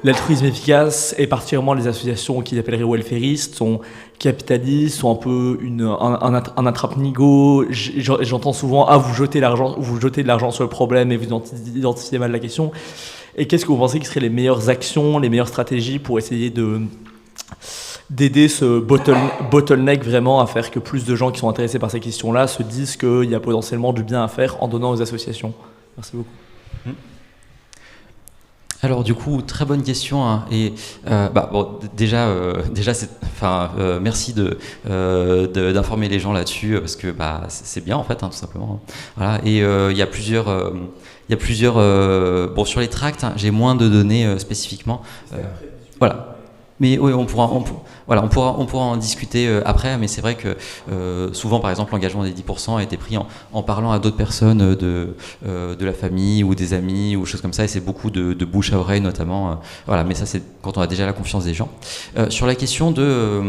l'altruisme efficace, et particulièrement les associations qu'ils appelleraient welfaristes, sont capitalistes, sont un peu un attrape-nigo. J'entends souvent, vous jetez de l'argent sur le problème et vous identifiez mal la question. Et qu'est-ce que vous pensez qui seraient les meilleures actions, les meilleures stratégies pour essayer d'aider ce bottleneck vraiment à faire que plus de gens qui sont intéressés par ces questions-là se disent qu'il y a potentiellement du bien à faire en donnant aux associations. Merci beaucoup. Alors du coup, très bonne question. Hein, et déjà, merci d'informer les gens là-dessus parce que c'est bien en fait, tout simplement. Voilà. Et il y a plusieurs. Sur les tracts, j'ai moins de données spécifiquement. Voilà. Mais oui, on pourra en discuter après, mais c'est vrai que souvent, par exemple, l'engagement des 10% a été pris en parlant à d'autres personnes de la famille ou des amis ou choses comme ça, et c'est beaucoup de bouche à oreille notamment. Voilà, mais ça, c'est quand on a déjà la confiance des gens. Sur la question de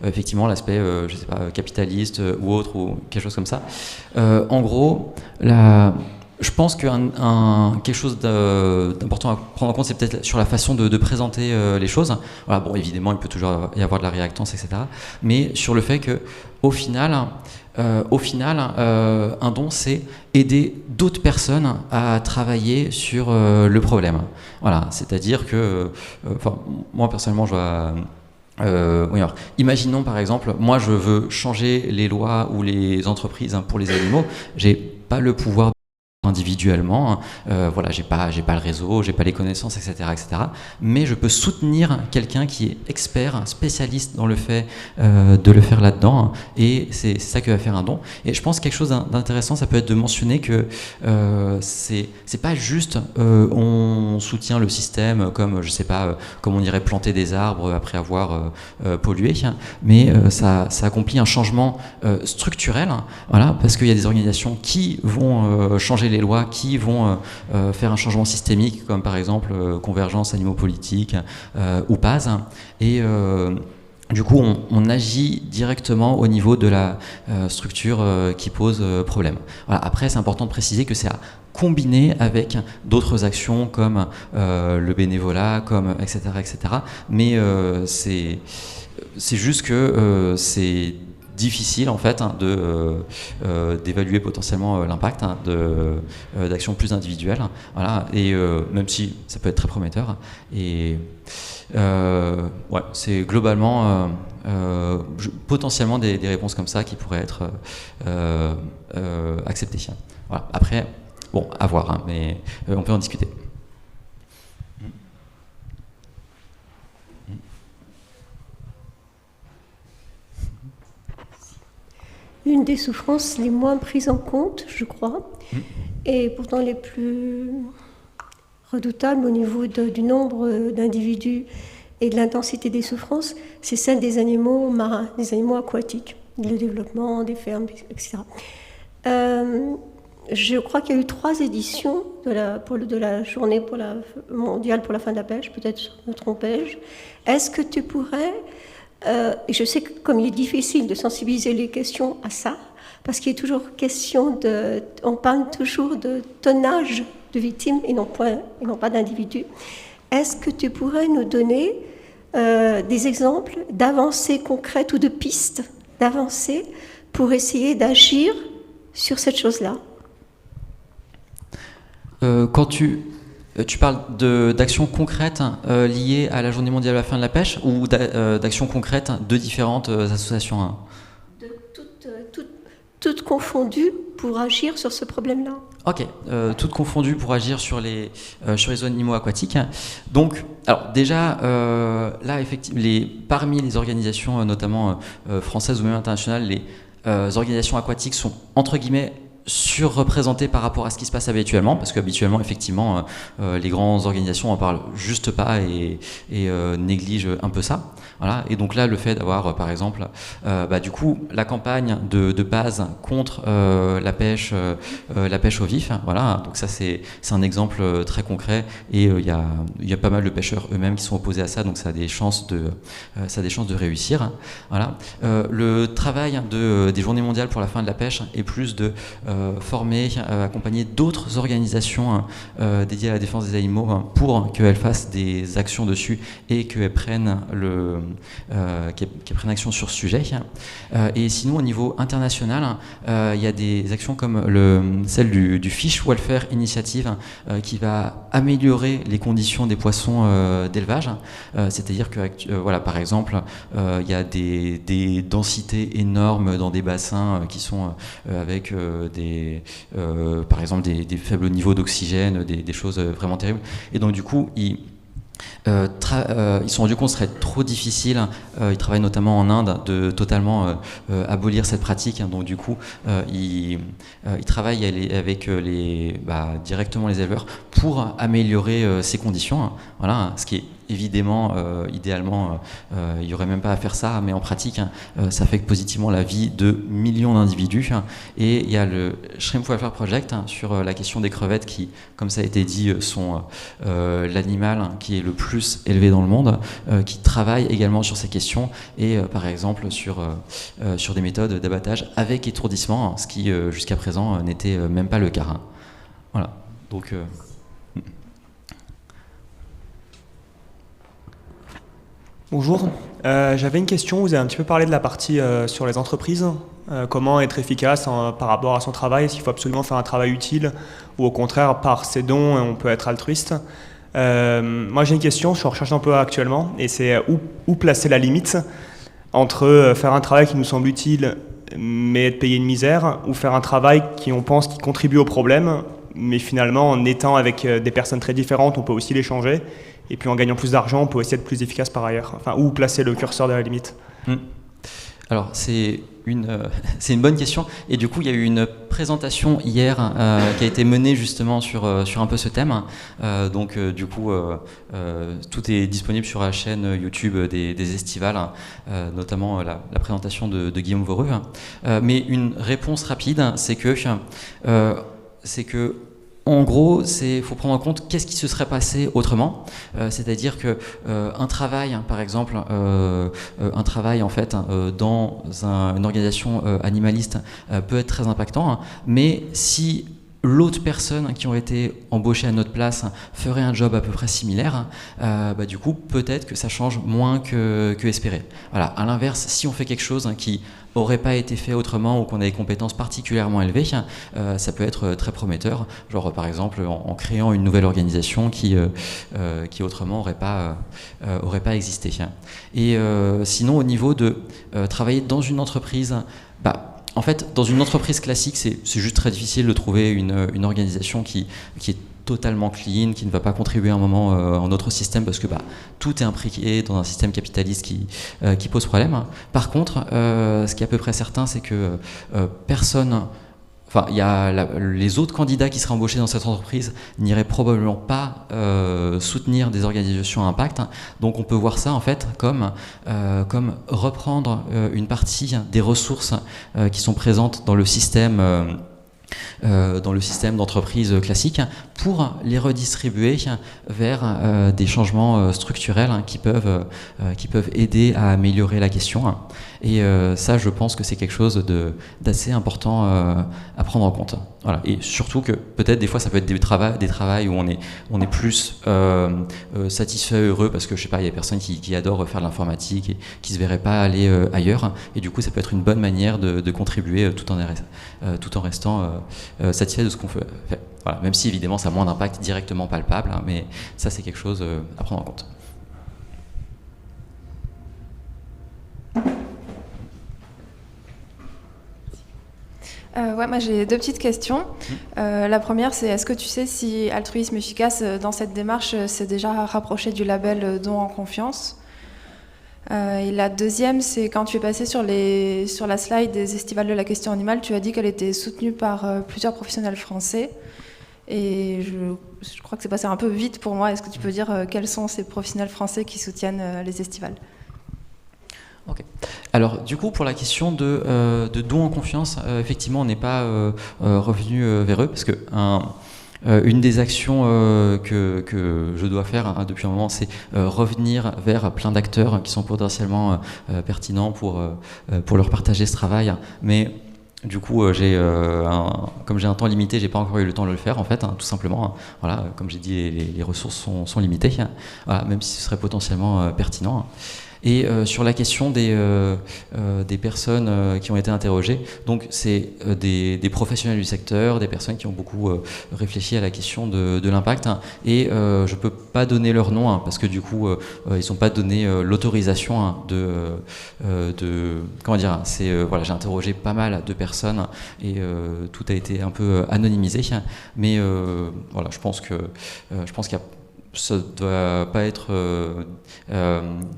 effectivement l'aspect je sais pas, capitaliste ou autre ou quelque chose comme ça. En gros, je pense que quelque chose d'important à prendre en compte, c'est peut-être sur la façon de présenter les choses. Voilà, bon, évidemment, il peut toujours y avoir de la réactance, etc. Mais sur le fait que, au final, un don, c'est aider d'autres personnes à travailler sur le problème. Voilà, c'est-à-dire que, moi personnellement, je vois. Alors, imaginons par exemple, moi je veux changer les lois ou les entreprises pour les animaux, j'ai pas le pouvoir individuellement, voilà, j'ai pas le réseau, j'ai pas les connaissances, etc., mais je peux soutenir quelqu'un qui est expert, spécialiste dans le fait de le faire là-dedans, et c'est ça que va faire un don. Et je pense que quelque chose d'intéressant, ça peut être de mentionner que c'est pas juste on soutient le système comme, je sais pas, comme on irait planter des arbres après avoir pollué, mais ça accomplit un changement structurel, voilà, parce qu'il y a des organisations qui vont changer les lois, qui vont faire un changement systémique, comme par exemple Convergence Animaux Politiques ou PAS. Et du coup, on agit directement au niveau de la structure qui pose problème. Voilà. Après, c'est important de préciser que c'est à combiner avec d'autres actions comme le bénévolat, comme etc. Mais c'est juste que c'est difficile en fait d'évaluer potentiellement l'impact d'actions plus individuelles, voilà, et même si ça peut être très prometteur, et c'est globalement potentiellement des réponses comme ça qui pourraient être acceptées. Voilà. Après, bon, à voir, mais on peut en discuter. Une des souffrances les moins prises en compte, je crois, et pourtant les plus redoutables au niveau du nombre d'individus et de l'intensité des souffrances, c'est celle des animaux marins, des animaux aquatiques, le développement des fermes, etc. Je crois qu'il y a eu 3 éditions de la journée mondiale pour la fin de la pêche, peut-être me trompais-je. Est-ce que tu pourrais... et je sais que comme il est difficile de sensibiliser les questions à ça, parce qu'il est toujours question on parle toujours de tonnage de victimes et non pas d'individus. Est-ce que tu pourrais nous donner des exemples d'avancées concrètes ou de pistes d'avancées pour essayer d'agir sur cette chose-là? Quand tu parles d'actions concrètes liées à la Journée mondiale à la fin de la pêche ou d'actions concrètes de différentes associations, hein? Toutes confondues pour agir sur ce problème-là. Ok, toutes confondues pour agir sur les animaux aquatiques. Donc, alors déjà, là, effectivement, parmi les organisations, notamment françaises ou même internationales, les organisations aquatiques sont entre guillemets surreprésenté par rapport à ce qui se passe habituellement, parce qu'habituellement, effectivement, les grandes organisations en parlent juste pas et négligent un peu ça. Voilà. Et donc là, le fait d'avoir, par exemple, du coup, la campagne de base contre la pêche au vif, voilà. Donc ça, c'est un exemple très concret, et il y a pas mal de pêcheurs eux-mêmes qui sont opposés à ça, donc ça a des chances de réussir. Voilà. Le travail des Journées mondiales pour la fin de la pêche est plus de former, accompagner d'autres organisations dédiées à la défense des animaux pour qu'elles fassent des actions dessus et qu'elles prennent action sur ce sujet. Et sinon, au niveau international, il y a des actions comme celle du Fish Welfare Initiative qui va améliorer les conditions des poissons d'élevage. C'est-à-dire que, par exemple, il y a des densités énormes dans des bassins qui sont avec par exemple des faibles niveaux d'oxygène, des choses vraiment terribles. Et donc du coup, ils se sont rendus compte que ce serait trop difficile, ils travaillent notamment en Inde, de totalement abolir cette pratique. Donc du coup, ils travaillent avec directement les éleveurs pour améliorer ces conditions. Voilà, ce qui est évidemment, idéalement, il n'y aurait même pas à faire ça, mais en pratique, ça affecte positivement la vie de millions d'individus. Et il y a le Shrimp Welfare Project sur la question des crevettes qui, comme ça a été dit, sont l'animal qui est le plus élevé dans le monde, qui travaille également sur ces questions et par exemple sur des méthodes d'abattage avec étourdissement, ce qui jusqu'à présent n'était même pas le cas. Voilà, donc... Bonjour, j'avais une question, vous avez un petit peu parlé de la partie sur les entreprises, comment être efficace par rapport à son travail, est-ce qu'il faut absolument faire un travail utile ou au contraire par ses dons on peut être altruiste. Moi j'ai une question, je suis en recherche d'emploi actuellement et c'est où placer la limite entre faire un travail qui nous semble utile mais être payé une misère ou faire un travail qui on pense qui contribue au problème mais finalement en étant avec des personnes très différentes on peut aussi les changer. Et puis en gagnant plus d'argent, on peut aussi être plus efficace par ailleurs. Enfin, où placer le curseur de la limite? Alors, c'est une bonne question. Et du coup, il y a eu une présentation hier qui a été menée justement sur un peu ce thème. Donc, du coup, tout est disponible sur la chaîne YouTube des Estivales, notamment la présentation de Guillaume Voreux. Mais une réponse rapide, c'est que en gros, il faut prendre en compte qu'est-ce qui se serait passé autrement. C'est-à-dire que un travail, par exemple, un travail en fait dans une organisation animaliste peut être très impactant, mais si l'autre personne qui ont été embauchées à notre place ferait un job à peu près similaire, du coup, peut-être que ça change moins que espéré. Voilà. À l'inverse, si on fait quelque chose qui aurait pas été fait autrement ou qu'on a des compétences particulièrement élevées, ça peut être très prometteur. Genre par exemple en créant une nouvelle organisation qui autrement aurait pas existé. Et sinon au niveau de travailler dans une entreprise, en fait dans une entreprise classique c'est juste très difficile de trouver une organisation qui est totalement clean, qui ne va pas contribuer à un moment en notre système parce que tout est imbriqué dans un système capitaliste qui pose problème. Par contre, ce qui est à peu près certain, c'est que il y a les autres candidats qui seraient embauchés dans cette entreprise n'iraient probablement pas soutenir des organisations à impact. Donc on peut voir ça en fait comme reprendre une partie des ressources qui sont présentes dans le système d'entreprise classique pour les redistribuer vers des changements structurels qui peuvent aider à améliorer la question. Et ça, je pense que c'est quelque chose d'assez important à prendre en compte. Voilà. Et surtout que peut-être des fois, ça peut être des travails où on est plus satisfait, heureux, parce que je sais pas, il y a des personnes qui adorent faire de l'informatique et qui se verraient pas aller ailleurs. Et du coup, ça peut être une bonne manière de contribuer tout en restant satisfait de ce qu'on fait. Voilà. Même si évidemment, ça a moins d'impact directement palpable, mais ça, c'est quelque chose à prendre en compte. Moi j'ai deux petites questions. La première, c'est est-ce que tu sais si altruisme efficace dans cette démarche s'est déjà rapproché du label don en confiance? Et la deuxième, c'est quand tu es passé sur la slide des estivales de la question animale, tu as dit qu'elle était soutenue par plusieurs professionnels français. Et je crois que c'est passé un peu vite pour moi. Est-ce que tu peux dire quels sont ces professionnels français qui soutiennent les estivales ? Ok. Alors, du coup, pour la question de dons en confiance, effectivement, on n'est pas revenu vers eux parce que une des actions que je dois faire depuis un moment, c'est revenir vers plein d'acteurs qui sont potentiellement pertinents pour leur partager ce travail. Mais du coup, comme j'ai un temps limité, j'ai pas encore eu le temps de le faire, en fait, tout simplement. Voilà, comme j'ai dit, les ressources sont limitées, voilà, même si ce serait potentiellement pertinent. Et sur la question des personnes qui ont été interrogées, donc c'est des professionnels du secteur, des personnes qui ont beaucoup réfléchi à la question de l'impact. Et je peux pas donner leur nom parce que du coup ils n'ont pas donné l'autorisation comment dire. Voilà, j'ai interrogé pas mal de personnes et tout a été un peu anonymisé. Mais voilà, je pense qu'il y a ça doit pas être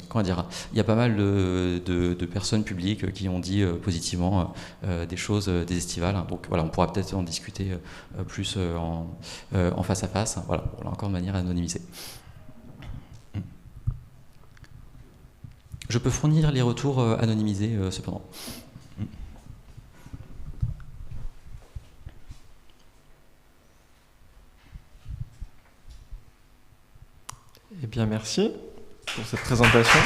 comment dire, il y a pas mal de personnes publiques qui ont dit positivement des choses des estivales, donc voilà, on pourra peut-être en discuter plus en face à face, voilà, encore de manière anonymisée. Je peux fournir les retours anonymisés cependant. Eh bien, merci pour cette présentation.